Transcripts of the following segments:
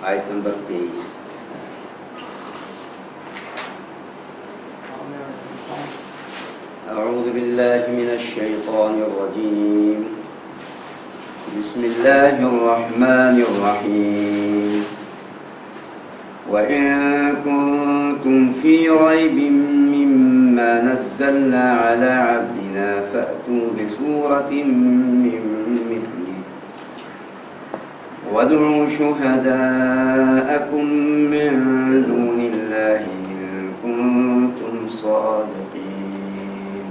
آیت نمبر 23۔ اعوذ باللہ من الشیطان الرجیم، بسم اللہ الرحمن الرحیم۔ وَإِن كُنتُمْ فِي رَيْبٍ مِّمَّا نَزَّلْنَا عَلَىٰ عَبْدِنَا فَأْتُوا بِسُورَةٍ مِّن مِّثْلِهِ وَادْعُوا شُهَدَاءَكُم مِّن دُونِ اللَّهِ إِن كُنتُمْ صَادِقِينَ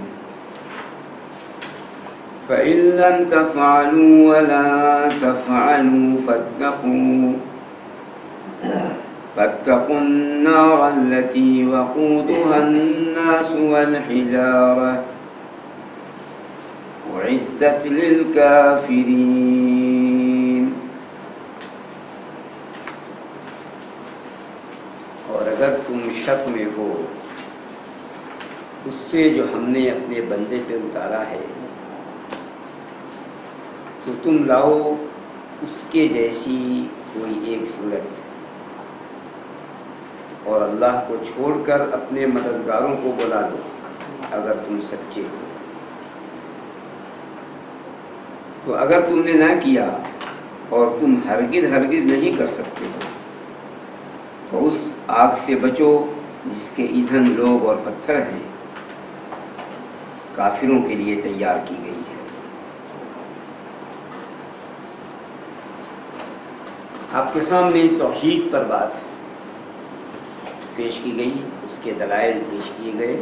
فَإِن لَّمْ تَفْعَلُوا وَلَن تَفْعَلُوا فاتقوا النار التي وقودها الناس والحجارة أعدت للكافرين۔ اور اگر تم شک میں ہو اس سے جو ہم نے اپنے بندے پہ اتارا ہے تو تم لاؤ اس کے جیسی کوئی ایک صورت، اور اللہ کو چھوڑ کر اپنے مددگاروں کو بلا لو اگر تم سچے ہو۔ تو اگر تم نے نہ کیا اور تم ہرگز نہیں کر سکتے ہو تو اس آگ سے بچو جس کے ایندھن لوگ اور پتھر ہیں، کافروں کے لیے تیار کی گئی ہے۔ آپ کے سامنے توحید پر بات پیش کی گئی، اس کے دلائل پیش کیے گئے،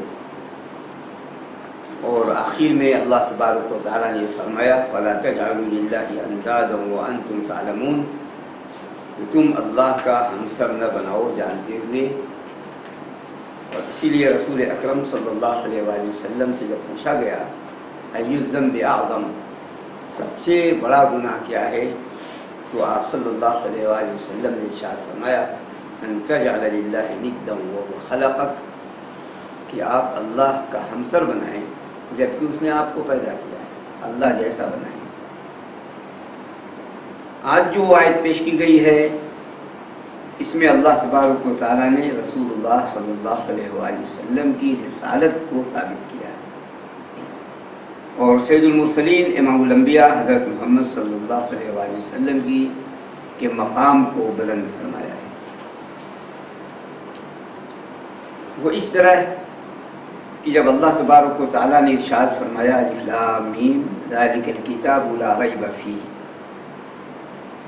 اور آخر میں اللہ تبارک و تعالیٰ نے فرمایا فَلَا تَجْعَلُوا لِلَّهِ أَنْدَادًا وَأَنْتُمْ تَعْلَمُونَ، کہ تم اللہ کا ہمسر نہ بناؤ جانتے ہوئے۔ اور اسی لیے رسول اکرم صلی اللہ علیہ وآلہ وسلم سے جب پوچھا گیا أَيُّ الذَّنبِ أَعْظَمُ، سب سے بڑا گناہ کیا ہے، تو آپ صلی اللہ علیہ وآلہ وسلم نے ارشاد فرمایا ان تجعل للہ ندا وهو خلقک، کہ آپ اللہ کا ہمسر بنائیں جبکہ اس نے آپ کو پیدا کیا ہے، اللہ جیسا بنائیں۔ آج جو آیت پیش کی گئی ہے اس میں اللہ تبارک و تعالیٰ نے رسول اللہ صلی اللہ علیہ وآلہ وسلم کی رسالت کو ثابت کیا ہے، اور سید المرسلین امام الانبیاء حضرت محمد صلی اللہ علیہ وآلہ وسلم کے مقام کو بلند فرمایا ہے۔ وہ اس طرح کہ جب اللہ تبارک و تعالیٰ نے ارشاد فرمایا الف لام میم ذالک الکتاب لا ریب فیہ،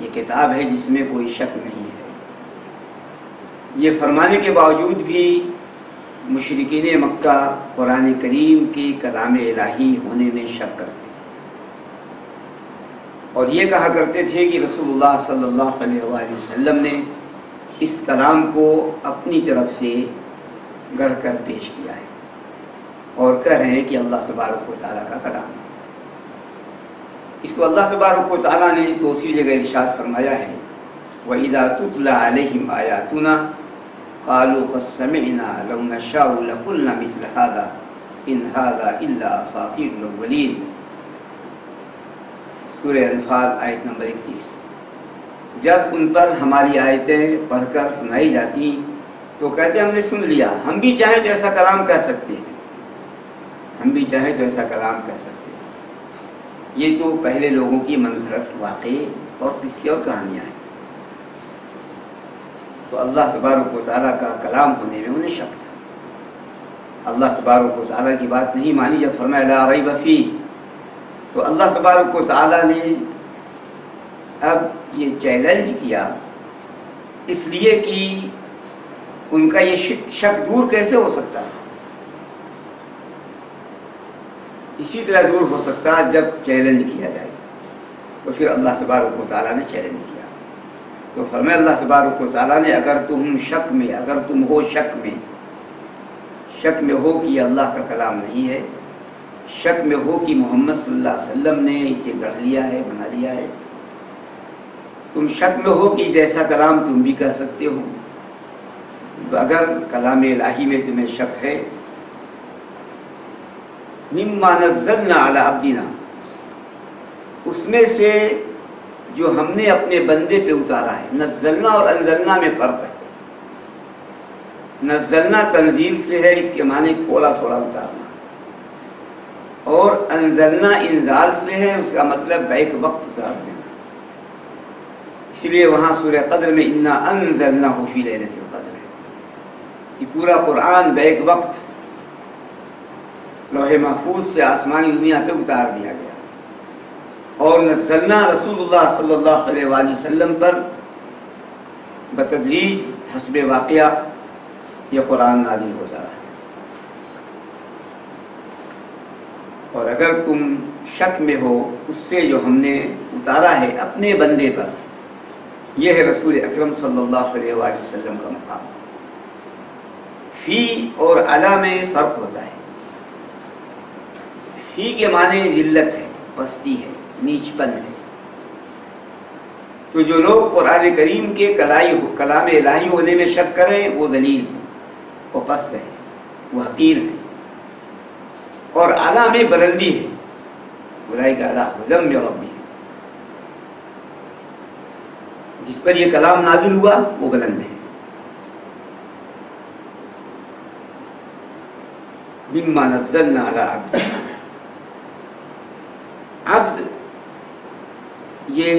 یہ کتاب ہے جس میں کوئی شک نہیں ہے، یہ فرمانے کے باوجود بھی مشرکین مکہ قرآن کریم کے کلام الہی ہونے میں شک کرتے تھے، اور یہ کہا کرتے تھے کہ رسول اللہ صلی اللہ علیہ وآلہ وسلم نے اس کلام کو اپنی طرف سے گڑھ کر پیش کیا ہے، اور کہہ رہے ہیں کہ اللہ تبارک و تعالیٰ کا کلام ہے۔ اس کو اللہ تبارک و تعالیٰ نے دوسری جگہ ارشاد فرمایا ہے وَإِذَا تُتْلَى عَلَيْهِمْ آيَاتُنَا قَالُوا قَدْ سَمِعْنَا لَوْ نَشَاءُ لَقُلْنَا مِثْلَ هَذَا إِنْ هَذَا إِلَّا أَسَاطِيرُ الْأَوَّلِينَ، سورہ انفال آیت نمبر 31۔ جب ان پر ہماری آیتیں پڑھ کر سنائی جاتی تو کہتے ہم نے سن لیا، ہم بھی چاہیں تو ایسا کلام کہہ سکتے ہیں، ہم بھی چاہیں تو ایسا کلام کہہ سکتے ہیں۔ یہ تو پہلے لوگوں کی من گھڑت واقعے اور قصے اور کہانیاں ہیں، تو اللہ تبارک و تعالیٰ کا کلام ہونے میں انہیں شک تھا۔ اللہ تبارک و تعالیٰ کی بات نہیں مانی، جب فرمایا لا ریب فیہ، تو اللہ تبارک و تعالیٰ نے اب یہ چیلنج کیا، اس لیے کہ ان کا یہ شک دور کیسے ہو سکتا تھا؟ اسی طرح دور ہو سکتا جب چیلنج کیا جائے، تو پھر اللہ تبارک و تعالیٰ نے چیلنج کیا، تو فرمایا اللہ تبارک و تعالیٰ نے اگر تم ہو شک میں ہو کہ یہ اللہ کا کلام نہیں ہے، شک میں ہو کہ محمد صلی اللہ علیہ وسلم نے اسے گڑھ لیا ہے، بنا لیا ہے، تم شک میں ہو کہ جیسا کلام تم بھی کہہ سکتے ہو، تو اگر کلام الہی میں تمہیں شک ہے مما نزلنا علی عبدنا، اس میں سے جو ہم نے اپنے بندے پہ اتارا ہے. نزلنا اور انزلنا میں فرق ہے. نزلنا تنزیل سے ہے، اس کے معنی تھوڑا تھوڑا اتارنا، اور انزلنا انزال سے ہے، اس کا مطلب بیک وقت اتار دینا. اس لیے وہاں سورہ قدر میں انا انزلناہ فی لیلۃ القدر ہے. یہ پورا قرآن بیک وقت لوح محفوظ سے آسمانی دنیا پہ اتار دیا گیا. اور نزلنا رسول اللہ صلی اللہ علیہ وآلہ وسلم پر بتدریج حسب واقعہ یہ قرآن نازل ہوتا رہا. اور اگر تم شک میں ہو اس سے جو ہم نے اتارا ہے اپنے بندے پر، یہ ہے رسول اکرم صلی اللہ علیہ وآلہ وسلم کا مقام. فی اور علی میں فرق ہوتا ہے. فی کے معنی ذلت ہے، پستی ہے، نیچپن ہے. تو جو لوگ قرآن کریم کے کلام الہی ہونے میں شک کریں وہ ذلیل ہیں، وہ پست ہیں، وہ حقیر ہیں. اور اعلیٰ میں بلندی ہے، اولئک علی ھدی من ربہم. جس پر یہ کلام نازل ہوا وہ بلند ہے. مما نزلنا علی عبدنا. عبد یہ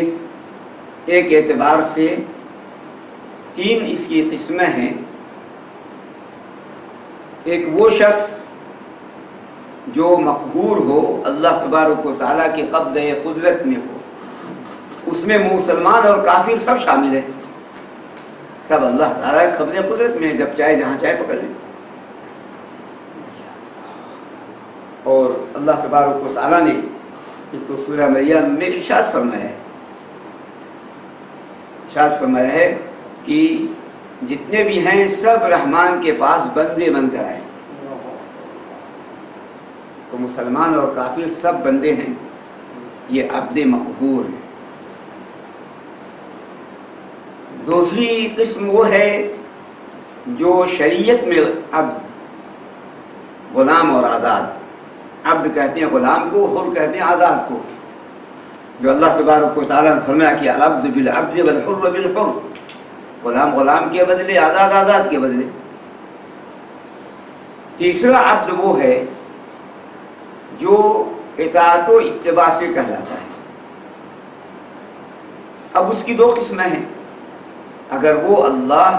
ایک اعتبار سے 3 اس کی قسمیں ہیں. ایک وہ شخص جو مقہور ہو، اللہ تبارک و تعالیٰ کے قبضہ قدرت میں ہو. اس میں مسلمان اور کافر سب شامل ہیں، سب اللہ تعالیٰ کے قبضہ قدرت میں، جب چاہے جہاں چاہے پکڑ لیں. اور اللہ تبارک و تعالیٰ نے اس کو سورہ مریم میں ارشاد فرمایا ہے کہ جتنے بھی ہیں سب رحمان کے پاس بندے بن کر آئے. تو مسلمان اور کافر سب بندے ہیں، یہ عبد مقہور ہے. دوسری قسم وہ ہے جو شریعت میں عبد، غلام اور آزاد. عبد کہتے ہیں غلام کو، حر کہتے ہیں آزاد کو. جو اللہ تبارک و تعالیٰ نے فرمایا کہ العبد بالعبد والحر بالحر، غلام غلام کے بدلے، آزاد آزاد کے بدلے. تیسرا عبد وہ ہے جو اطاعت و اتباع سے کہلاتا ہے. اب اس کی 2 قسمیں ہیں. اگر وہ اللہ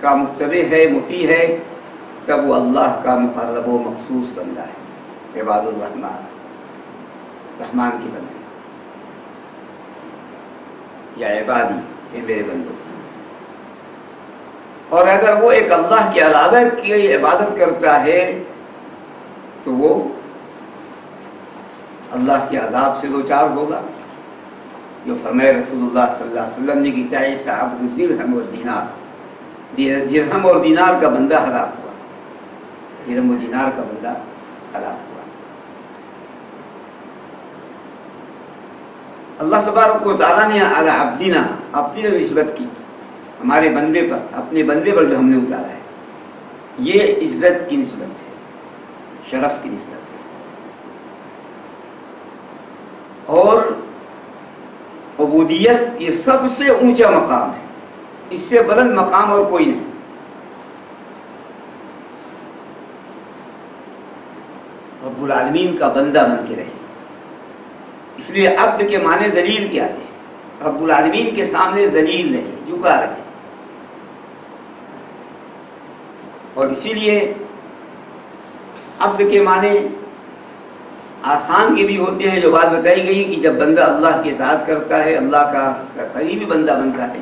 کا متبع ہے، مطیع ہے، تب وہ اللہ کا مقرب و مخصوص بندہ ہے. عباد الرحمن، رحمان کے بندے، یا عبادی، یہ میرے بندوں. اور اگر وہ ایک اللہ کے علاوہ کی عبادت کرتا ہے تو وہ اللہ کے عذاب سے دوچار ہوگا. جو فرمائے رسول اللہ صلی اللہ علیہ وسلم نے کہ تعیس عبد الدرہم والدینار، درہم اور دینار کا بندہ ہلاک ہوا. درہم و دینار کا بندہ ہلاک ہوا. اللہ تبارک و تعالیٰ نے علی عبدنا، اپنی نسبت کی ہمارے بندے پر، اپنے بندے پر جو ہم نے اتارا ہے. یہ عزت کی نسبت ہے، شرف کی نسبت ہے. اور عبودیت یہ سب سے اونچا مقام ہے، اس سے بلند مقام اور کوئی نہیں. رب العالمین کا بندہ بن کے رہے. اس لیے عبد کے معنی ذلیل کے آتے ہیں. رب العالمین کے سامنے ذلیل رہے، جھکا رہے. اور اسی لیے عبد کے معنی آسان کے بھی ہوتے ہیں، جو بات بتائی گئی کہ جب بندہ اللہ کی اطاعت کرتا ہے، اللہ کا قریبی بندہ بنتا ہے،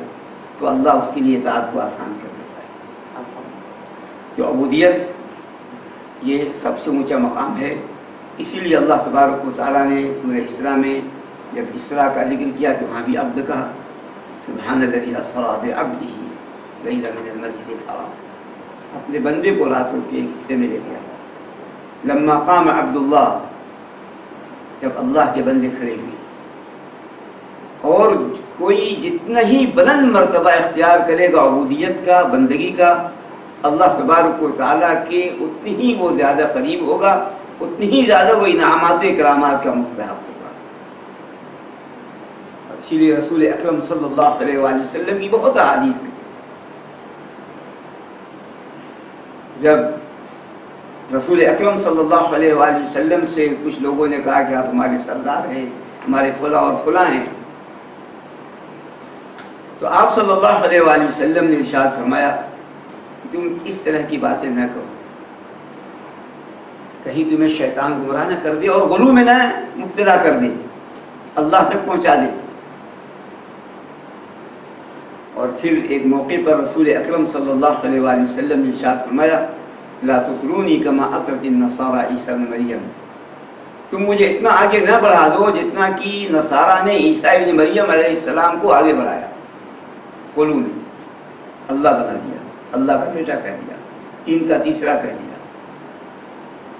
تو اللہ اس کے لیے اطاعت کو آسان کر دیتا ہے. تو عبودیت یہ سب سے اونچا مقام ہے. اسی لیے اللہ تبارک و تعالیٰ نے سورہ اسراء میں جب اسراء کا ذکر کیا تو وہاں بھی عبد کہا. سبحان الذی اسریٰ بعبدہ لیلا من المسجد الحرام، اپنے بندے کو راتوں کے حصے میں لے گیا. لما قام عبد اللہ، جب اللہ کے بندے کھڑے ہوئے. اور کوئی جتنا ہی بلند مرتبہ اختیار کرے گا عبودیت کا، بندگی کا، اللہ تبارک و تعالیٰ کے اتنی ہی وہ زیادہ قریب ہوگا، اتنی ہی زیادہ وہ انعامات و اکرامات کا مستحق ہوگا. اسی لیے رسول اکرم صلی اللہ علیہ وآلہ وسلم کی بہت احادیث ہیں. جب رسول اکرم صلی اللہ علیہ وآلہ وسلم سے کچھ لوگوں نے کہا کہ آپ ہمارے سردار ہیں، ہمارے فلاں اور فلاں ہیں، تو آپ صلی اللہ علیہ وآلہ وسلم نے ارشاد فرمایا تم اس طرح کی باتیں نہ کرو، کہیں تمہیں شیطان گمراہ نہ کر دے اور غلو میں نہ مبتلا کر دے، اللہ تک پہنچا دے. اور پھر ایک موقع پر رسول اکرم صلی اللہ علیہ وآلہ وسلم نے ارشاد فرمایا لا تطرونی کما اطرت النصارى عیسی ابن مریم، تم مجھے اتنا آگے نہ بڑھا دو جتنا کہ نصارہ نے عیسیٰ ابن مریم علیہ السلام کو آگے بڑھایا. غلو نے اللہ بنا دیا، اللہ کا بیٹا کہہ دیا، تین کا تیسرا کہہ دیا.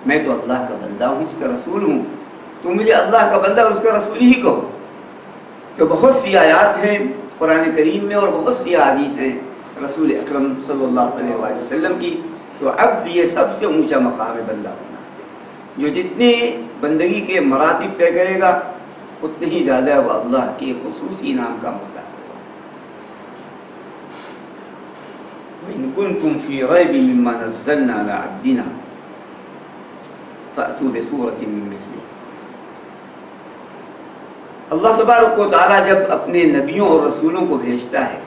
میں تو اللہ کا بندہ ہوں، اس کا رسول ہوں، تم مجھے اللہ کا بندہ اور اس کا رسول ہی کہو. تو بہت سی آیات ہیں قرآن کریم میں اور بہت سی احادیث ہیں رسول اکرم صلی اللہ علیہ وآلہ وسلم کی. تو عبد یہ سب سے اونچا مقام ہے بندہ ہونا، جو جتنے بندگی کے مراتب طے کرے گا اتنے ہی زیادہ وہ اللہ کے خصوصی انعام کا مستحق ہوگا. وَإِن كُنتُمْ فِي رَيْبٍ مِّمَّا نَزَّلْنَا عَلَىٰ عَبْدِنَا فَأْتُوا بِسُورَةٍ مِّن مِّثْلِهِ. اللہ تبارک و تعالیٰ جب اپنے نبیوں اور رسولوں کو بھیجتا ہے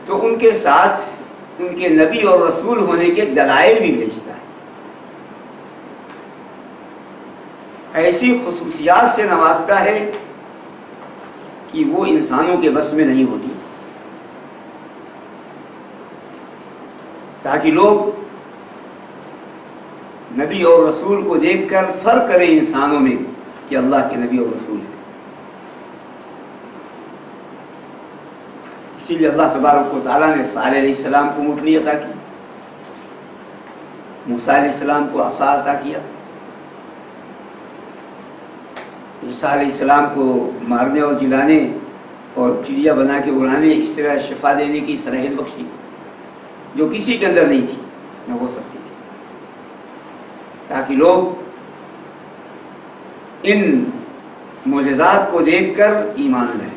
تو ان کے ساتھ ان کے نبی اور رسول ہونے کے دلائل بھی بھیجتا ہے. ایسی خصوصیات سے نوازتا ہے کہ وہ انسانوں کے بس میں نہیں ہوتی، تاکہ لوگ نبی اور رسول کو دیکھ کر فرق کریں انسانوں میں کہ اللہ کے نبی اور رسول ہیں. اسی لیے اللہ تبارک و تعالیٰ نے صالح علیہ السلام کو اونٹنی عطا کی، موسیٰ علیہ السلام کو عصا عطا کیا، عیسیٰ علیہ السلام کو مارنے اور جلانے اور چڑیا بنا کے اڑانے، اس طرح شفا دینے کی صلاحیت بخشی جو کسی کے اندر نہیں تھی نہ ہو سکتی تھی، تاکہ لوگ ان معجزات کو دیکھ کر ایمان لائیں.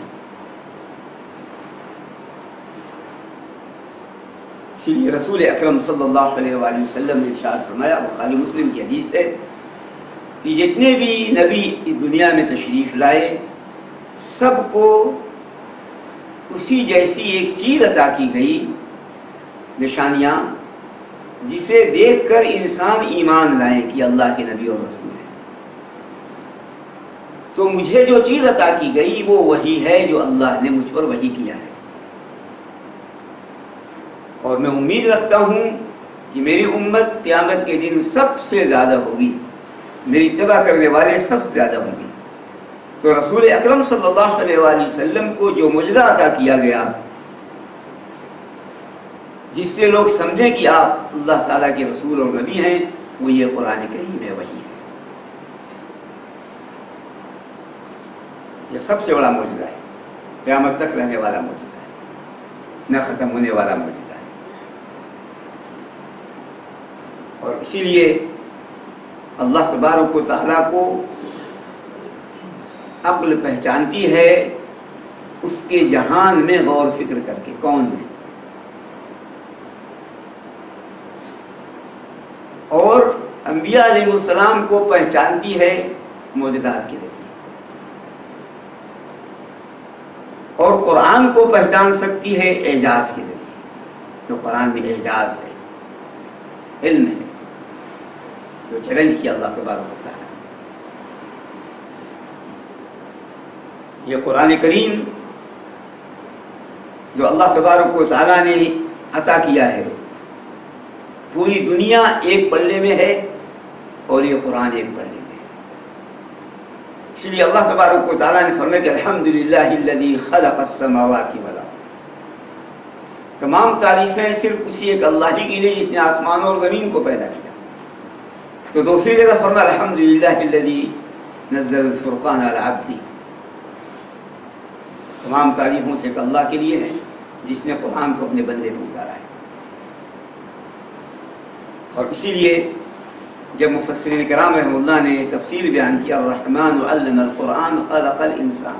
اسی لیے رسول اکرم صلی اللہ علیہ وآلہ وسلم نے ارشاد فرمایا، بخاری مسلم کی حدیث ہے، کہ جتنے بھی نبی اس دنیا میں تشریف لائے سب کو اسی جیسی ایک چیز عطا کی گئی، نشانیاں، جسے دیکھ کر انسان ایمان لائیں کہ اللہ کے نبی اور رسول ہیں. تو مجھے جو چیز عطا کی گئی وہ وہی ہے جو اللہ نے مجھ پر وحی کیا ہے، اور میں امید رکھتا ہوں کہ میری امت قیامت کے دن سب سے زیادہ ہوگی، میری اتباع کرنے والے سب سے زیادہ ہوں گے. تو رسول اکرم صلی اللہ علیہ وآلہ وسلم کو جو معجزہ عطا کیا گیا جس سے لوگ سمجھیں کہ آپ اللہ تعالیٰ کے رسول اور نبی ہیں، وہ یہ قرآن کریم ہے، وحی ہے. یہ سب سے بڑا معجزہ ہے، قیامت تک رہنے والا معجزہ ہے، نہ ختم ہونے والا معجزہ ہے. اور اسی لیے اللہ تبارک و تعالیٰ کو عقل پہچانتی ہے اس کے جہان میں غور فکر کر کے، کون میں، اور انبیاء علیہ السلام کو پہچانتی ہے معجزات کے ذریعے، اور قرآن کو پہچان سکتی ہے اعجاز کے ذریعے، جو قرآن میں اعجاز ہے، علم ہے، جو چیلنج کیا اللہ تبارک و تعالیٰ. یہ قرآن کریم جو اللہ تبارک و تعالیٰ نے عطا کیا ہے، پوری دنیا ایک پلے میں ہے اور یہ قرآن ایک پلے میں ہے. اس لیے اللہ تبارک و تعالیٰ نے فرمایا کہ الحمدللہ الذی خلق السماوات والارض. تمام تعریفیں صرف اسی ایک اللہ ہی کے لیے جس نے آسمانوں اور زمین کو پیدا کیا. تو دوسری جگہ فرمایا الحمدللہ الذی نزل الفرقان علی عبدہ. تمام تعریفوں سے ایک اللہ کے لیے ہے جس نے قرآن کو اپنے بندے میں اتارا ہے. اور اسی لیے جب مفسرین کرام رحمہ اللہ نے تفسیر بیان کیا الرحمن علم القرآن خلق الانسان،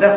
10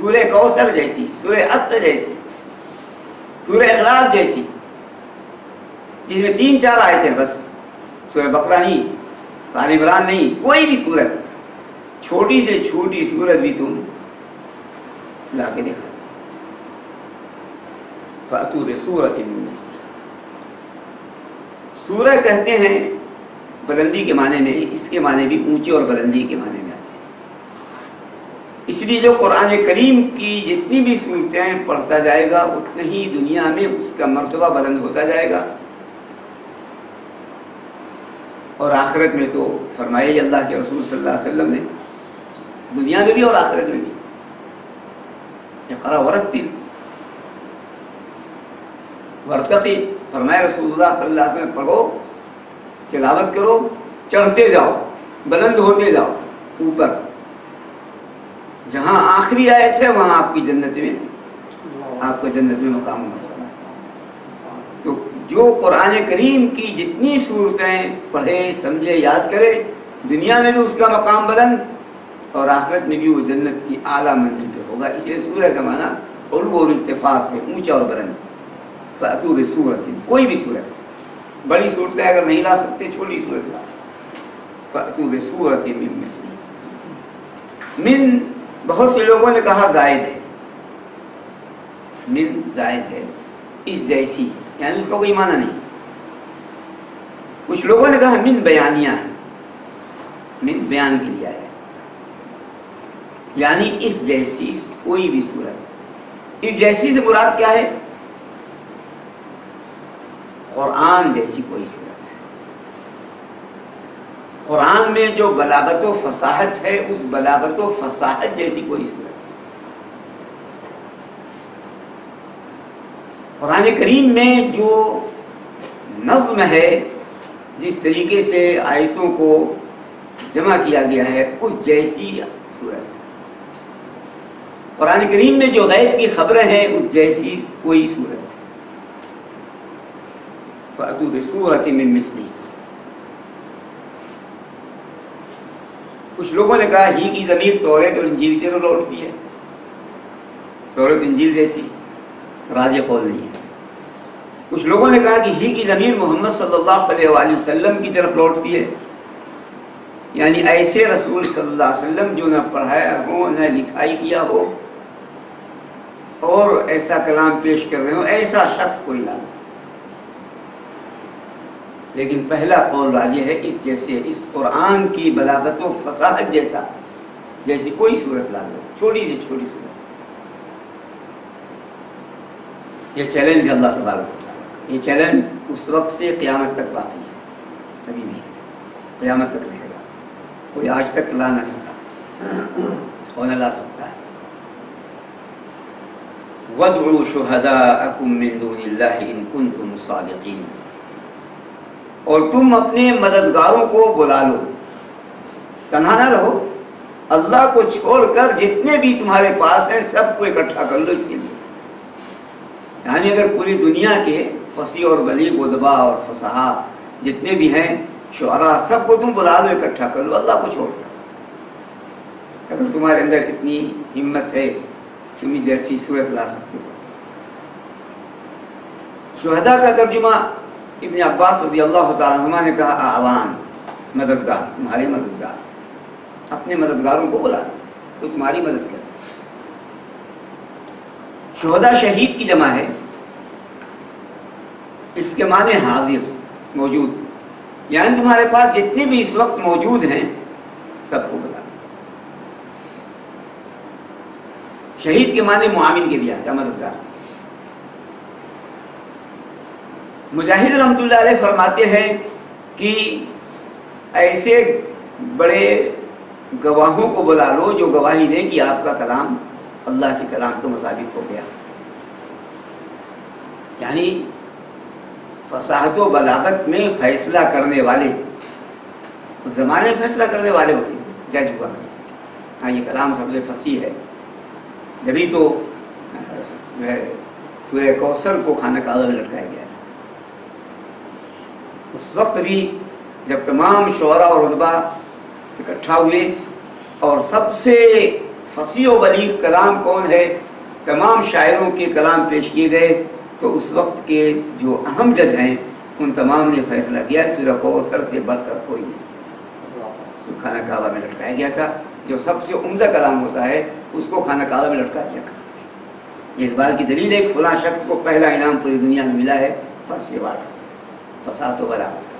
سورہ کوثر جیسی، سورہ عصر جیسی، سورہ اخلاص جیسی، جس میں 3-4 آیتیں بس، سورہ بقرہ نہیں، آل عمران نہیں، کوئی بھی صورت، چھوٹی سے چھوٹی صورت بھی تم لا کے دکھا، فَأْتُوا بِسُورَةٍ مِّن مِّثْلِهِ۔ سورہ کہتے ہیں بلندی کے معنی میں، اس کے معنی بھی اونچی اور بلندی کے معنی میں آتے ہیں۔ اس لیے جو قرآن کریم کی جتنی بھی صورتیں پڑھتا جائے گا اتنا ہی دنیا میں اس کا مرتبہ بلند ہوتا جائے گا، اور آخرت میں تو فرمایا اللہ کے رسول صلی اللہ علیہ وسلم نے، دنیا میں بھی اور آخرت میں بھی، اقرأ ورتل ورتقی، فرمایا رسول اللہ صلی اللہ علیہ وسلم، پڑھو، تلاوت کرو، چڑھتے جاؤ، بلند ہوتے جاؤ اوپر، جہاں آخری آیت ہے وہاں آپ کی جنت میں، آپ کو جنت میں مقام و مرتبہ۔ تو جو قرآن کریم کی جتنی صورتیں پڑھے، سمجھے، یاد کرے، دنیا میں بھی اس کا مقام بلند اور آخرت میں بھی وہ جنت کی اعلیٰ منزل پہ ہوگا۔ اس لیے سورہ کا معنی علو اور ارتفاع سے، اونچا اور بلند۔ فَأْتُوا بِسُورَةٍ، کوئی بھی صورت، بڑی صورتیں اگر نہیں لا سکتے چھوٹی صورت لا، فَأْتُوا بِسُورَةٍ مِّن مِّثْلِهِ۔ من بہت سے لوگوں نے کہا زائد ہے، من زائد ہے، اس جیسی، یعنی اس کا کوئی معنی نہیں۔ کچھ لوگوں نے کہا من بیانیہ ہے، من بیان کے لیے ہے، یعنی اس جیسی کوئی بھی صورت۔ اس جیسی سے مراد کیا ہے؟ قرآن جیسی کوئی صورت۔ قرآن میں جو بلاغت و فصاحت ہے، اس بلاغت و فصاحت جیسی کوئی صورت۔ قرآن کریم میں جو نظم ہے، جس طریقے سے آیتوں کو جمع کیا گیا ہے، اس جیسی صورت۔ قرآن کریم میں جو غیب کی خبریں ہیں، اس جیسی کوئی صورت۔ فَأْتُوا بِسُورَةٍ مِّن مِّثْلِهِ۔ کچھ لوگوں نے کہا ہی کی ضمیر توریت اور انجیل کی طرف لوٹتی ہے، توریت انجیل جیسی، راجح قول نہیں ہے۔ کچھ لوگوں نے کہا کہ ہی کی ضمیر محمد صلی اللہ علیہ وآلہ وسلم کی طرف لوٹتی ہے، یعنی ایسے رسول صلی اللہ علیہ وسلم جو نہ پڑھایا ہو، نہ لکھائی کیا ہو، اور ایسا کلام پیش کر رہے ہو، ایسا شخص کوئی نہ ہو۔ لیکن پہلا قول راجح ہے، اس جیسے، اس قرآن کی بلاغت و فصاحت جیسا، جیسی کوئی صورت لا دو، چھوٹی سے چھوٹی صورت۔ یہ چیلنج ہے اللہ تبارک و تعالیٰ، یہ چیلنج اس وقت سے قیامت تک باقی ہے، کبھی بھی قیامت تک رہے گا، کوئی آج تک لا نہ سکا اور نہ لا سکتا ہے۔ وَادْعُوا شُهَدَاءَكُم مِّن دُونِ اللَّهِ إِن كُنتُمْ صَادِقِينَ، اور تم اپنے مددگاروں کو بلا لو، تنہا نہ رہو، اللہ کو چھوڑ کر جتنے بھی تمہارے پاس ہیں سب کو اکٹھا کر لو اس کے لیے۔ یعنی اگر پوری دنیا کے فصیح اور بلیغ ادباء اور فصحاء جتنے بھی ہیں، شعراء، سب کو تم بلا لو، اکٹھا کر لو اللہ کو چھوڑ کر۔ اگر تمہارے اندر اتنی ہمت ہے، تم ہی جیسی صورت لا سکتے ہو۔ شہداء کا ترجمہ ابن عباس رضی اللہ تعالیٰ عنہما نے کہا اعوان، مددگار، تمہارے مددگار، اپنے مددگاروں کو بلا تو تمہاری مدد کرے۔ شہداء شہید کی جمع ہے، اس کے معنی حاضر، موجود، یعنی تمہارے پاس جتنے بھی اس وقت موجود ہیں سب کو بلا۔ شہید کے معنی معاون کے بھی آتا ہے، مددگار۔ مجاہد رحمۃ اللہ علیہ فرماتے ہیں کہ ایسے بڑے گواہوں کو بلا لو جو گواہی دیں کہ آپ کا کلام اللہ کے کلام کے مطابق ہو گیا۔ یعنی فصاحت و بلاغت میں فیصلہ کرنے والے، اس زمانے میں فیصلہ کرنے والے ہوتے تھے، جج ہوا کرتے تھے، ہاں یہ کلام سب سے فصیح ہے۔ جبھی تو سورہ کوثر کو خانہ کعبہ میں لٹکایا گیا تھا۔ اس وقت بھی جب تمام شعراء اور ادباء اکٹھا ہوئے اور سب سے فصیح و بلیغ کلام کون ہے؟ تمام شاعروں کے کلام پیش کیے گئے تو اس وقت کے جو اہم جج ہیں ان تمام نے فیصلہ کیا کہ سورہ کوثر سے بڑھ کر کوئی نہیں. تو خانہ کعبہ میں لٹکایا گیا تھا. جو سب سے عمدہ کلام ہوتا ہے اس کو خانہ کعبہ میں لٹکا دیا کرتے تھے. اس بات کی دلیل ہے کہ فلاں شخص کو پہلا انعام پوری دنیا میں ملا ہے فصیح والا، فصاحت و بلاغت کا.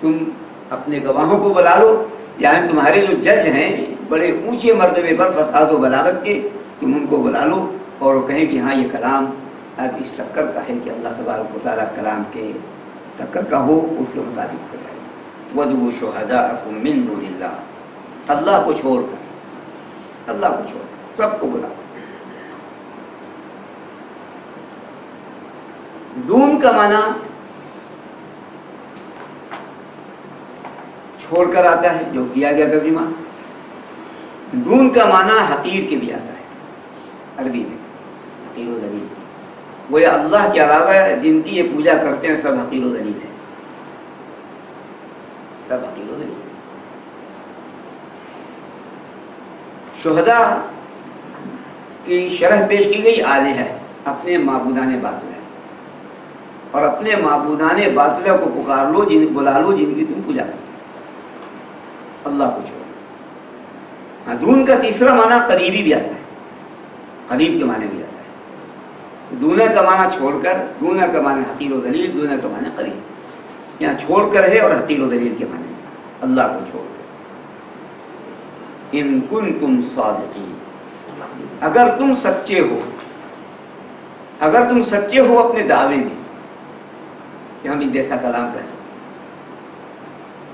تم اپنے گواہوں کو بلا لو، یعنی تمہارے جو جج ہیں بڑے اونچے مرتبے پر فصاحت و بلاغت کے، تم ان کو بلا لو اور وہ کہیں کہ ہاں یہ کلام اب اس ٹکر کا ہے کہ اللہ تبارک و تعالیٰ کلام کے ٹکر کا ہو، اس کے مطابق ہو جائے. وَدُعُوا شُهَدَاءَكُم مِّن دُونِ اللَّهِ، اللہ کو چھوڑ کر سب کو بلا. دون کا معنی چھوڑ کر آتا ہے، جو کیا گیا ترجمہ. دون کا معنی حقیر کے بھی آتا ہے عربی میں، حقیر و ذلیل. وہ اللہ کے علاوہ جن کی یہ پوجا کرتے ہیں سب حقیر و ذلیل ہیں، سب حقیر و ذلیل ہیں. شہداء کی شرح پیش کی گئی آلہہ ہے، اپنے معبودان باطل ہے، اور اپنے معبودان باطلہ کو پکار لو، بلا لو جن کی تم پوجا کرتے اللہ کو چھوڑ. دون کا تیسرا معنی قریبی بھی آتا ہے، قریب کے معنی بھی آتا ہے. دونہ کا معنی چھوڑ کر، دونہ کا معنی حقیر و ذلیل، دونہ کا معنی قریب. یہاں چھوڑ کر ہے اور حقیر و ذلیل کے معنی اللہ کو چھوڑ کر. ان کنتم صادقین، اگر تم سچے ہو، اگر تم سچے ہو اپنے دعوے میں کہ ہم اس جیسا کلام کہہ سکتے ہیں،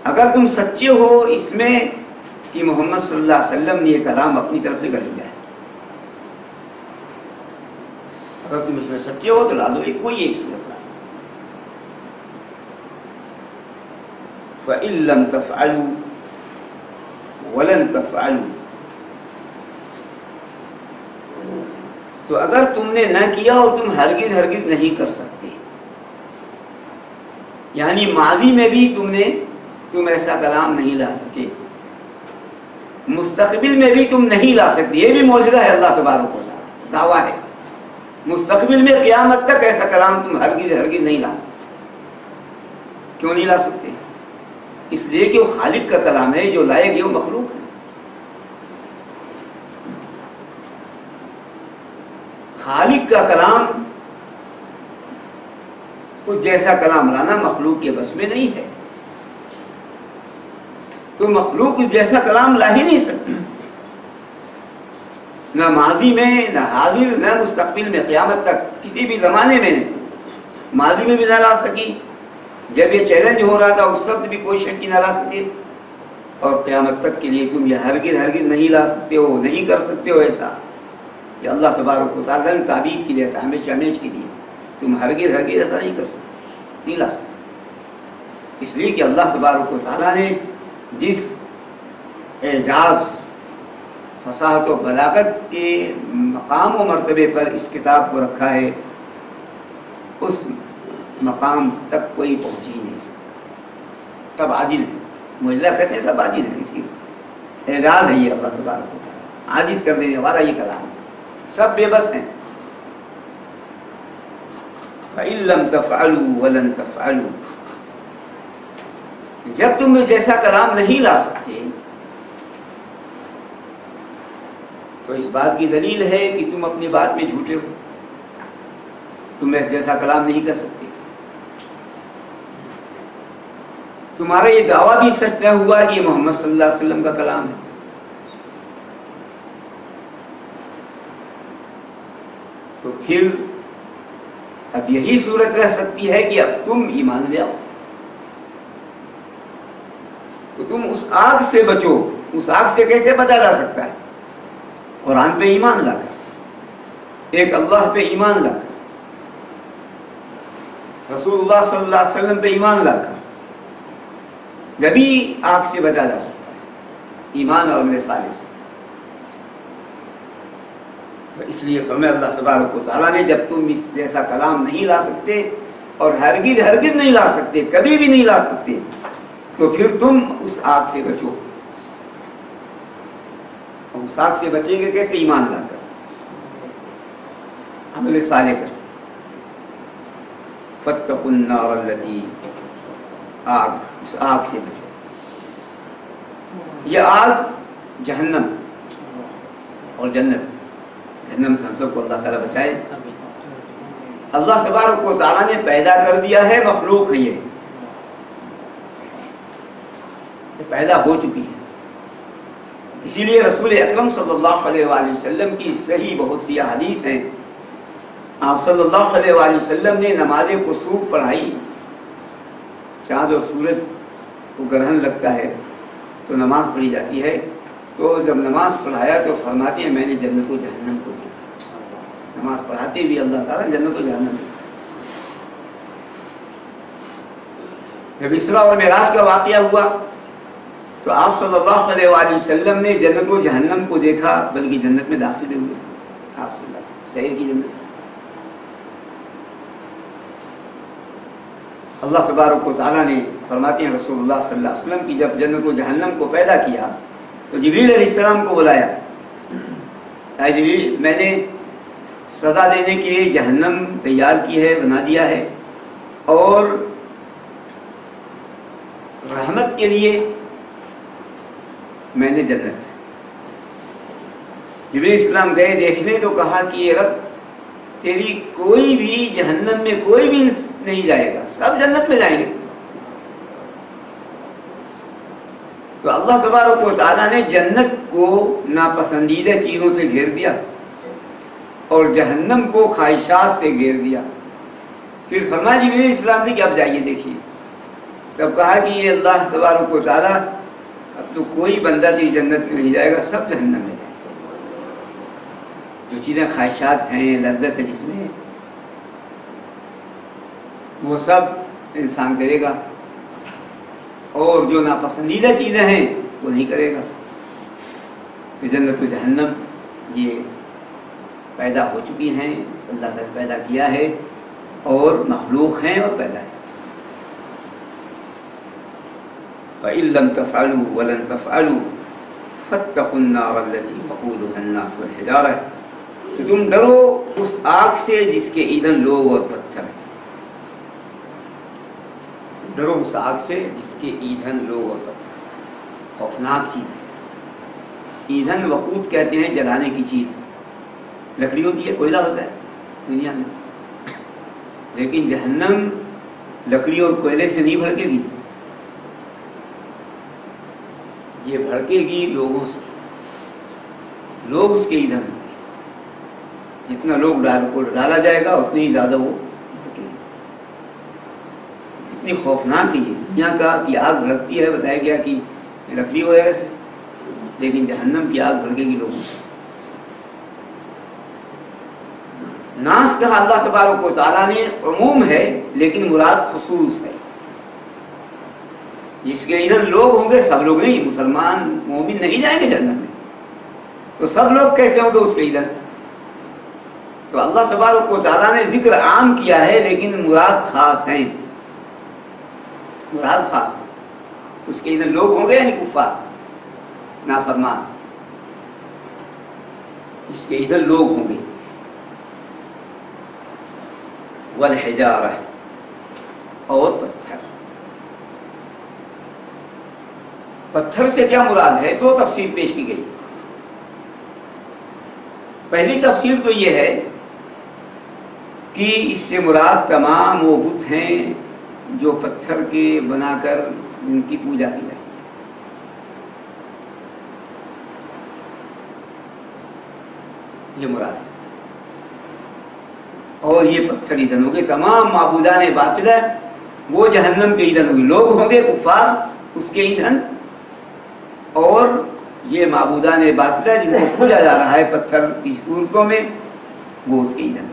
اگر تم سچے ہو اس میں کہ محمد صلی اللہ علیہ وسلم نے یہ کلام اپنی طرف سے گڑھ لیا ہے، اگر تم اس میں سچے ہو تو لا دو کوئی ایک صورت لا دو. فَإِن لَّمْ تَفْعَلُوا وَلَن تَفْعَلُوا، تو اگر تم نے نہ کیا اور تم ہرگز نہیں کر سکتے، یعنی ماضی میں بھی تم ایسا کلام نہیں لا سکے، مستقبل میں بھی تم نہیں لا سکتے. یہ بھی معجزہ ہے اللہ تبارک و تعالیٰ، دعویٰ ہے. مستقبل میں قیامت تک ایسا کلام تم ہرگز نہیں لا سکتے. کیوں نہیں لا سکتے؟ اس لیے کہ وہ خالق کا کلام ہے، جو لائے گئے وہ مخلوق ہے. خالق کا کلام اس جیسا کلام لانا مخلوق کے بس میں نہیں ہے، تو مخلوق اس جیسا کلام لا ہی نہیں سکتی، نہ ماضی میں، نہ حاضر، نہ مستقبل میں. قیامت تک کسی بھی زمانے میں نہیں، ماضی میں بھی نہ لا سکی، جب یہ چیلنج ہو رہا تھا اس وقت بھی کوشش کی نہ لا سکے، اور قیامت تک کے لیے تم یہ ہرگز نہیں لا سکتے ہو، نہیں کر سکتے ہو ایسا. یہ اللہ تبارک و تعالیٰ نے تعبید کے لیے، ہمیشہ کے لیے تم ہرگز ایسا نہیں کر سکتے، نہیں لا سکتے. اس لیے کہ اللہ تبارک و تعالیٰ نے جس اعجاز، فصاحت و بلاغت کے مقام و مرتبے پر اس کتاب کو رکھا ہے، اس مقام تک کوئی پہنچ ہی نہیں سکتا. سب عاجز ہیں، معجزہ کہتے ہیں سب عاجز ہیں. اس کی اعجاز ہے یہ اللہ تبارک و تعالیٰ، عاجز کر دینے والا یہ کلام، سب بے بس ہیں. فَإِن لَّمْ تَفْعَلُوا وَلَن تَفْعَلُوا، جب تم جیسا کلام نہیں لا سکتے تو اس بات کی دلیل ہے کہ تم اپنی بات میں جھوٹے ہو، تم ایسا جیسا کلام نہیں کر سکتے. تمہارا یہ دعویٰ بھی سچ نہ ہوا کہ یہ محمد صلی اللہ علیہ وسلم کا کلام ہے. تو پھر اب یہی صورت رہ سکتی ہے کہ اب تم ایمان لے آؤ، تو تم اس آگ سے بچو. اس آگ سے کیسے بچا جا سکتا ہے؟ قرآن پہ ایمان لا کر، ایک اللہ پہ ایمان لا کر، رسول اللہ صلی اللہ علیہ وسلم پہ ایمان لا کر، جبھی آگ سے بچا جا سکتا ہے، ایمان اور عمل صالح سے. تو اس لیے فرمایا اللہ تبارک و تعالیٰ نے جب تم اس جیسا کلام نہیں لا سکتے اور ہرگز نہیں لا سکتے، کبھی بھی نہیں لا سکتے، تو پھر تم اس آگ سے بچو. اس آگ سے بچیں گے کیسے؟ ایمان لا کر، عمل صالح کر. فاتقوا النار التي، آگ، اس آگ سے بچو. یہ آگ جہنم اور جنت. جہنم سے ہم سب کو اللہ تعالیٰ بچائے. اللہ تبارک و تعالیٰ نے پیدا کر دیا ہے، مخلوق ہے، یہ پیدا ہو چکی ہے. اسی لیے رسول اکرم صلی اللہ علیہ وآلہ وسلم کی صحیح بہت سی احادیث ہیں. آپ صلی اللہ علیہ وآلہ وسلم نے نماز کسوف پڑھائی. چاند اور سورج کو گرہن لگتا ہے تو نماز پڑھی جاتی ہے. تو جب نماز پڑھایا تو فرماتے ہیں میں نے جنت و جہنم کو دیکھا. نماز پڑھاتے بھی اللہ تعالیٰ جنت و جہنم دیکھا. جب اسرا اور معراج کا واقعہ ہوا تو آپ صلی اللہ علیہ وآلہ وسلم نے جنت و جہنم کو دیکھا، بلکہ جنت میں داخل ہوئے. آپ صلی اللہ علیہ وسلم شہر کی جنت. اللہ تبارک و تعالیٰ نے فرماتے ہیں رسول اللہ صلی اللہ علیہ وسلم کی جب جنت و جہنم کو پیدا کیا تو جبریل علیہ السلام کو بلایا. اے جبریل، میں نے سزا دینے کے لیے جہنم تیار کی ہے، بنا دیا ہے، اور رحمت کے لیے میں نے جنت. جبریل علیہ السلام گئے دیکھنے تو کہا کہ یہ رب تیری کوئی بھی جہنم میں کوئی بھی نہیں جائے گا، سب جنت میں جائیں گے. تو اللہ تبارک و تعالیٰ نے جنت کو ناپسندیدہ چیزوں سے گھیر دیا اور جہنم کو خواہشات سے گھیر دیا. پھر فرمایا جبریل علیہ السلام سے کہ اب جائیے دیکھیے. تب کہا کہ یہ اللہ تبارک و تعالیٰ اب تو کوئی بندہ تیری جنت میں نہیں جائے گا، سب جہنم میں جائے گا. جو چیزیں خواہشات ہیں، لذت ہے جس میں، وہ سب انسان کرے گا، اور جو ناپسندیدہ چیزیں ہیں وہ نہیں کرے گا. تو جنت و جہنم یہ پیدا ہو چکی ہیں، اللہ تعالیٰ نے پیدا کیا ہے اور مخلوق ہیں اور پیدا ہے. فَإِن لَّمْ تَفْعَلُوا وَلَن تَفْعَلُوا فَاتَّقُوا النَّارَ الَّتِي وَقُودُهَا النَّاسُ وَالْحِجَارَةُ. تو تم ڈرو اس آگ سے جس کے ایندھن لوگ اور پتھر ہیں. ڈرو اس آگ سے جس کے ایندھن لوگ اور پتھر. خوفناک چیز ہے. ایندھن وقود کہتے ہیں جلانے کی چیز. لکڑی ہوتی ہے، کوئلہ ہوتا ہے دنیا میں، لیکن جہنم لکڑی اور کوئلے سے نہیں بھڑکے گی. یہ بھڑکے گی لوگوں سے. لوگ اس کے ایندھن ہوں گے. جتنا لوگ ڈالا جائے گا اتنی ہی زیادہ وہ بھڑکے گی. کتنی خوفناک ہے یہ. دنیا کا کی آگ بھڑکتی ہے، بتایا گیا کہ لکڑی وغیرہ سے، لیکن جہنم کی آگ بھڑکے گی لوگوں سے. ناس کہا اللہ تبارک و تعالیٰ نے عموم ہے، لیکن مراد خصوص ہے. جس کے ایندھن لوگ ہوں گے، سب لوگ نہیں. مسلمان مومن نہیں جائیں گے جنت میں، تو سب لوگ کیسے ہوں گے اس کے ایندھن؟ تو اللہ تبارک و تعالیٰ نے ذکر عام کیا ہے، لیکن مراد خاص ہیں. مراد خاص ہے. اس کے ایندھن لوگ ہوں گے، یعنی کفار، نافرمان. اس کے ایندھن لوگ ہوں گے. والحجارہ، اور پتھر. پتھر سے کیا مراد ہے؟ دو تفسیر پیش کی گئی. پہلی تفسیر تو یہ ہے کہ اس سے مراد تمام وہ بت ہیں جو پتھر کے بنا کر جن کی پوجا کی جاتی ہے. یہ مراد ہے. اور یہ پتھر ایندھن ہوں گے. تمام معبودان باطلہ وہ جہنم کے ایندھن ہوں گے. لوگ ہوں گے کفار اس کے ایندھن، اور یہ معبودان باطلہ جن کو پوجا جا رہا ہے پتھر کی صورتوں میں، وہ اس کے ایندھن.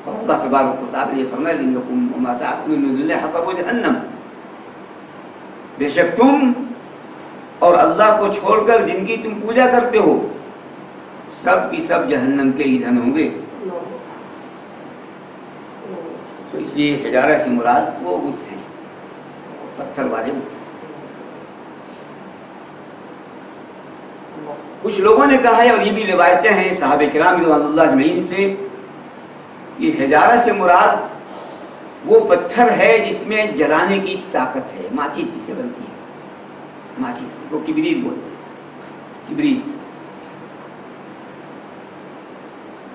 اور اللہ تبارک و تعالیٰ نے فرمایا انکم وما تعبدون من دون اللہ حصب جہنم. بے شک تم اور اللہ کو چھوڑ کر جن کی تم پوجا کرتے ہو، سب کی سب جہنم کے ایندھن ہوں گے. تو اس لیے حجارہ سے مراد وہ بت ہیں، پتھر والے بت. کچھ لوگوں نے کہا ہے، اور یہ بھی روایتیں ہیں صحابہ کرام رضوان اللہ اجمعین سے، یہ حجارہ سے مراد وہ پتھر ہے جس میں جلانے کی طاقت ہے، ماچس جس سے بنتی ہے، ماچس کو کبریت بولتے ہیں، کبریت.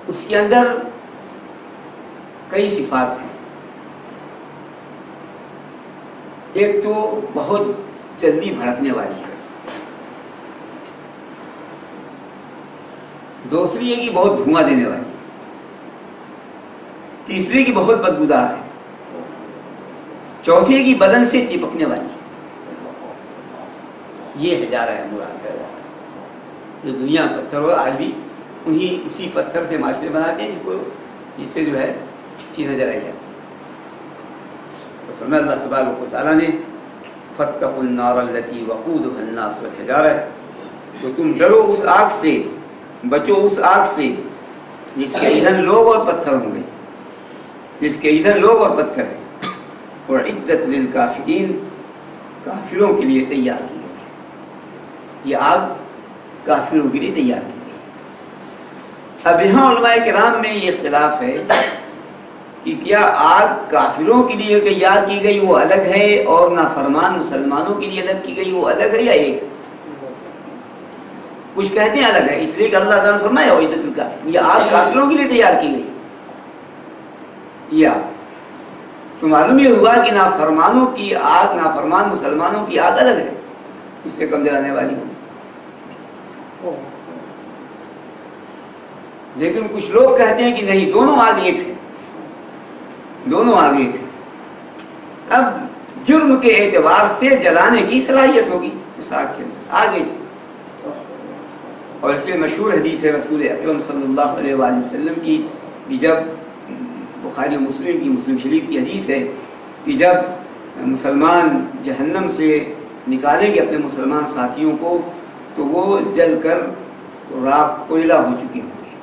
اس کے اندر کئی صفات ہیں. ایک تو بہت جلدی بھڑکنے والی ہے، دوسری ہے کہ بہت دھواں دینے والی، تیسری کی بہت بدبودار ہے، چوتھی کی بدن سے چپکنے والی. یہ حجارہ ہے مراد کا حجارہ. جو دنیا پتھر ہو، آج بھی اسی پتھر سے ماشرے بناتے ہیں جس سے جو ہے چیزیں جلائی جاتی ہیں. تو فرمایا اللہ سبحانہ و تعالیٰ نے فاتقوا النار التي وقودها الناس والحجارہ، تو تم ڈرو اس آگ سے، بچو اس آگ سے جس کے ایندھن لوگ اور پتھر ہوں گے، جس کے ایندھن لوگ اور پتھر ہیں. وعدت للکافرین، کافروں کے لیے تیار کی گئی. یہ آگ کافروں کے لیے تیار کی گئی. اب یہاں علماء کرام میں یہ اختلاف ہے کہ کیا آگ کافروں کے لیے تیار کی گئی وہ الگ ہے، اور نافرمان مسلمانوں کے لیے الگ کی گئی وہ الگ ہے، یا ایک؟ کچھ کہتے ہیں الگ ہے، اس لیے کہ اللہ تعالیٰ نے فرمایا وعدت للکافرین، یہ آگ کافروں کے لیے تیار کی گئی. یا تو معلوم یہ ہوا کہ نافرمانوں کی آگ، نافرمان مسلمانوں کی آگ الگ ہے، اس سے کم جلانے والی ہوگی. لیکن کچھ لوگ کہتے ہیں کہ نہیں، دونوں آگ ایک ہے، دونوں آگ ایک ہے. اب جرم کے اعتبار سے جلانے کی صلاحیت ہوگی اس آگ کے اندر، آگے. اور اس سے مشہور حدیث ہے رسول اکرم صلی اللہ علیہ وآلہ وسلم کی، کہ جب بخاری و مسلم کی، مسلم شریف کی حدیث ہے کہ جب مسلمان جہنم سے نکالیں گے اپنے مسلمان ساتھیوں کو تو وہ جل کر راکھ کوئلہ ہو چکی ہوں گے،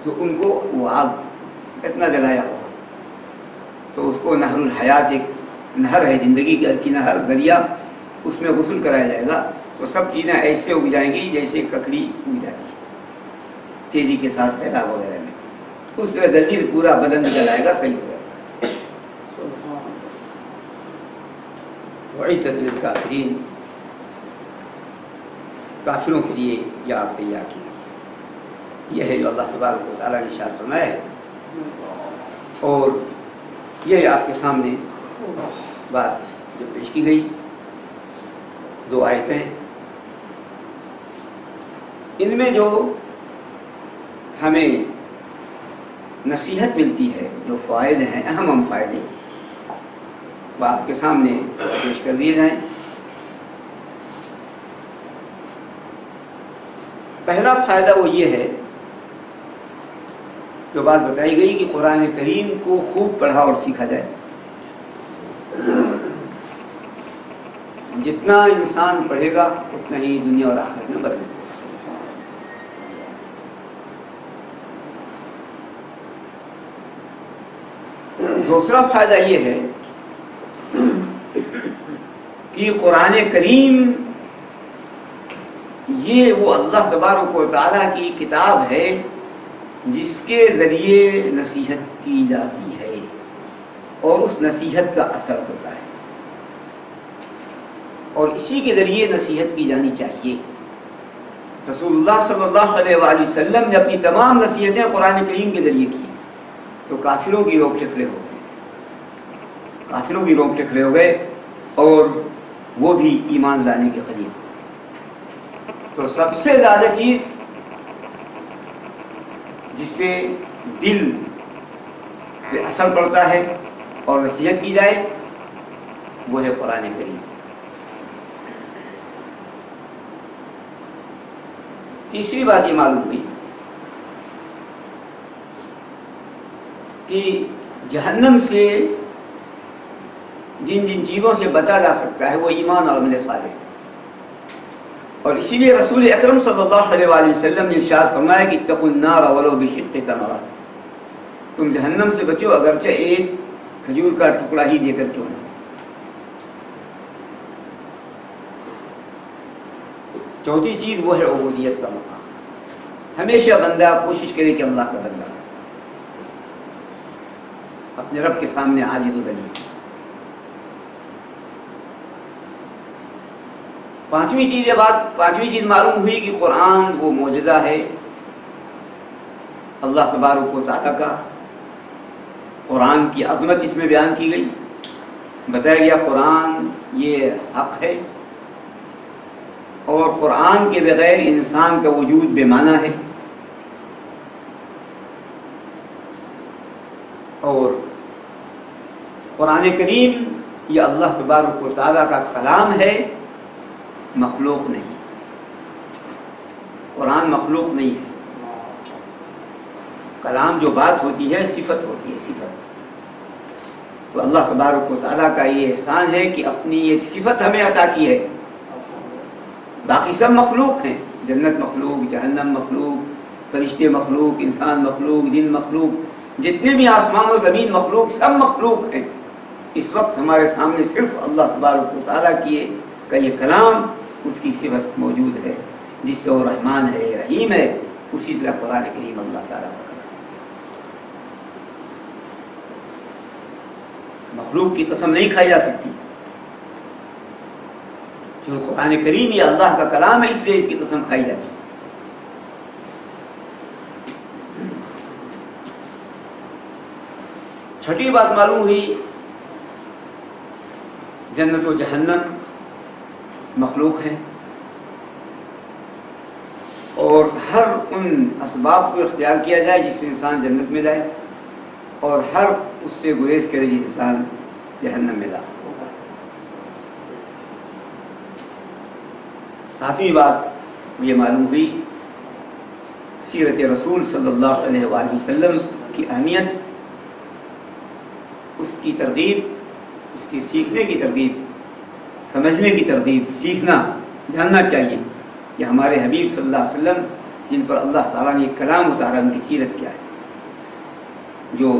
تو ان کو وہ آگ اتنا جلایا ہوگا. تو اس کو نہر الحیات، ایک نہر ہے زندگی کی نہر، دریا، اس میں غسل کرایا جائے گا تو سب چیزیں ایسے اگ جائیں گی جیسے ککڑی اگ جاتی ہے تیزی کے ساتھ سیلاب وغیرہ میں. اس سے جلدی پورا بدن جلائے گا، صحیح ہو جائے گا. وعدت للکافرین، کافروں کے لیے یہ آگ تیار کی گئی. یہ ہے جو اللہ تبارک و تعالیٰ نے ارشاد فرمایا ہے. اور یہ آپ کے سامنے بات جو پیش کی گئی، دو آیتیں، ان میں جو ہمیں نصیحت ملتی ہے، جو فائدے ہیں، اہم فائدے، وہ آپ کے سامنے پیش کر دیے جائیں. پہلا فائدہ وہ یہ ہے، جو بات بتائی گئی کہ قرآن کریم کو خوب پڑھا اور سیکھا جائے. جتنا انسان پڑھے گا اتنا ہی دنیا اور آخرت میں برکت. دوسرا فائدہ یہ ہے کہ قرآن کریم یہ وہ اللہ تبارک و تعالیٰ کی کتاب ہے جس کے ذریعے نصیحت کی جاتی ہے اور اس نصیحت کا اثر ہوتا ہے، اور اسی کے ذریعے نصیحت کی جانی چاہیے. رسول اللہ صلی اللہ علیہ وآلہ وسلم نے اپنی تمام نصیحتیں قرآن کریم کے ذریعے کی، تو کافروں کی روک ٹکرے ہو گئے، کافروں کی روک ٹکرے ہو گئے اور وہ بھی ایمان لانے کے قریب ہو گئے. تو سب سے زیادہ چیز جس سے دل پہ اثر پڑتا ہے اور نصیحت کی جائے وہ ہے قرآن کریم. تیسری بات یہ معلوم ہوئی کہ جہنم سے جن جن چیزوں سے بچا جا سکتا ہے وہ ایمان اور عمل صالح، اور اسی لیے رسول اکرم صلی اللہ علیہ وآلہ وسلم نے ارشاد فرمایا کہ اتقوا النار ولو بشق تمرہ، تم جہنم سے بچو اگرچہ ایک کھجور کا ٹکڑا ہی دے کر کیوں نہ. چوتھی چیز وہ ہے عبودیت کا مقام. ہمیشہ بندہ کوشش کرے کہ اللہ کا بندہ ہے، اپنے رب کے سامنے عاجز و ذلیل. پانچویں چیز معلوم ہوئی کہ قرآن وہ معجزہ ہے اللہ تبارک و تعالیٰ کا. قرآن کی عظمت اس میں بیان کی گئی، بتایا گیا قرآن یہ حق ہے، اور قرآن کے بغیر انسان کا وجود بے معنی ہے. اور قرآن کریم یہ اللہ تبارک و تعالیٰ کا کلام ہے، مخلوق نہیں. قرآن مخلوق نہیں ہے. کلام جو بات ہوتی ہے صفت ہوتی ہے، صفت. تو اللہ تبارک و تعالیٰ کا یہ احسان ہے کہ اپنی ایک صفت ہمیں عطا کی ہے. باقی سب مخلوق ہیں، جنت مخلوق، جہنم مخلوق، فرشتے مخلوق، انسان مخلوق، جن مخلوق، جتنے بھی آسمان و زمین مخلوق، سب مخلوق ہیں. اس وقت ہمارے سامنے صرف اللہ تبارک و تعالیٰ کا یہ کلام، اس کی صفت موجود ہے، جس سے وہ رحمان ہے، رحیم ہے. اسی طرح قرآن کریم اللہ تعالیٰ کا کلام. مخلوق کی قسم نہیں کھائی جا سکتی. جو قرآن کریم یہ اللہ کا کلام ہے، اس لیے اس کی قسم کھائی جاتی ہے. چھٹی بات معلوم ہوئی، جنت و جہنم مخلوق ہیں، اور ہر ان اسباب کو اختیار کیا جائے جس سے انسان جنت میں جائے، اور ہر اس سے گریز کرے جس انسان جہنم میں جائے. ساتویں بات یہ معلوم ہوئی، سیرت رسول صلی اللہ علیہ وآلہ وسلم کی اہمیت، اس کی ترغیب، اس کی سیکھنے کی ترغیب، سمجھنے کی ترغیب. سیکھنا، جاننا چاہیے کہ ہمارے حبیب صلی اللہ علیہ وسلم جن پر اللہ تعالیٰ نے کلام اتارا، ان کی سیرت کیا ہے، جو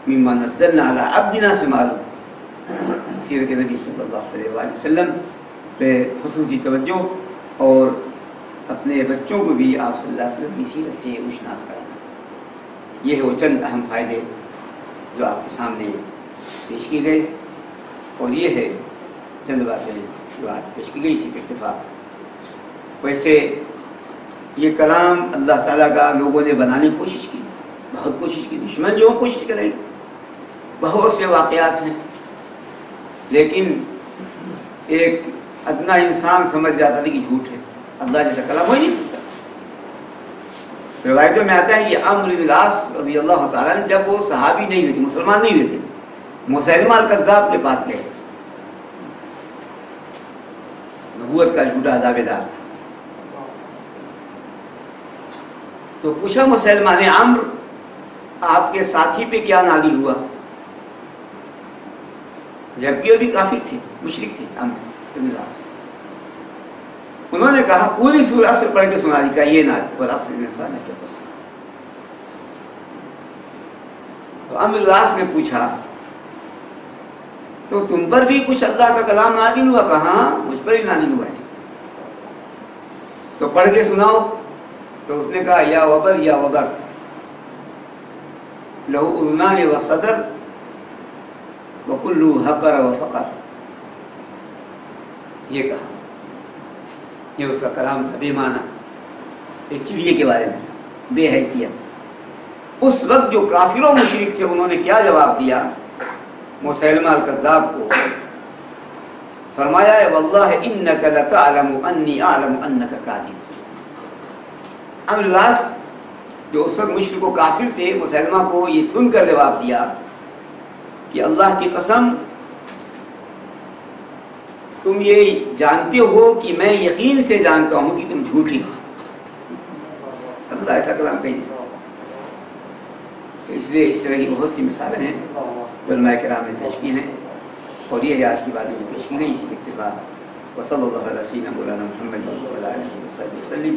مما نزلنا علی عبدنا سے معلوم. سیرت نبی صلی اللہ علیہ وآلہ وسلم پہ خصوصی توجہ، اور اپنے بچوں کو بھی آپ صلی اللہ علیہ وسلم کی سیرت سے اشناس کرانا. یہ ہے وہ چند اہم فائدے جو آپ کے سامنے پیش کی گئے، اور یہ ہے چند باتیں جو آج پیش کی گئی اسی پہ اتفاق. ویسے یہ کلام اللہ تعالیٰ کا لوگوں نے بنانے کی کوشش کی، بہت کوشش کی. دشمن جو کوشش کرے، بہت سے واقعات ہیں، لیکن ایک ادنا انسان سمجھ جاتا تھا کہ جھوٹ ہے، اللہ جیسا کلام ہو ہی نہیں سکتا. روایتوں میں آتا ہے کہ عمرو بن العاص رضی اللہ تعالیٰ نے، جب وہ صحابی نہیں ہوئے تھے، مسلمان نہیں ہوئے تھے، مسیلمہ الکذاب کے پاس گئے. نبوت کا جھوٹا دعوے دار تھا. تو پوچھا مسیلمہ نے، عمرو آپ کے ساتھی پہ کیا نازل ہوا؟ جبکہ وہ بھی کافر تھے، مشرک تھے عمرو بن العاص. انہوں نے کہا پوری سورہ عصر پڑھ کے سنا دی، کہا یہ نازل والعصر الانسان لفی خسر. تو عمرو بن العاص نے پوچھا تو تم پر بھی کچھ اللہ کا کلام نازل ہوا؟ کہا ہاں مجھ پر بھی نازل ہوا ہے. تو پڑھ کے سناؤ. تو اس نے کہا یا وبر یا وبر لہو اذنان و صدر وکلو حقر و فقر. یہ کہا، یہ اس کا کلام تھا بے معنی، ایک چڑیے کے بارے میں تھا، بے حیثیت. اس وقت جو کافر و مشرک تھے انہوں نے کیا جواب دیا مسیلمہ الکذاب کو؟ فرمایا واللہ انک لتعلم انی اعلم انک کاذب. عمرو بن العاص جو اس وقت مشرک و کافر تھے، مسیلمہ کو یہ سن کر جواب دیا کہ اللہ کی قسم تم یہ جانتے ہو کہ میں یقین سے جانتا ہوں کہ تم جھوٹی ہو. اللہ ایسا کلام کہیں نہیں سکتا. اس لیے اس طرح کی بہت سی مثالیں ہیں جو علماء کرام نے پیش کی ہیں، اور یہ ہے آج کی باتیں جو پیش کی گئی اسی کے اتفاق. وصلی اللہ علیہ سیدنا مولانا محمد وعلی آلہ وصحبہ وسلم.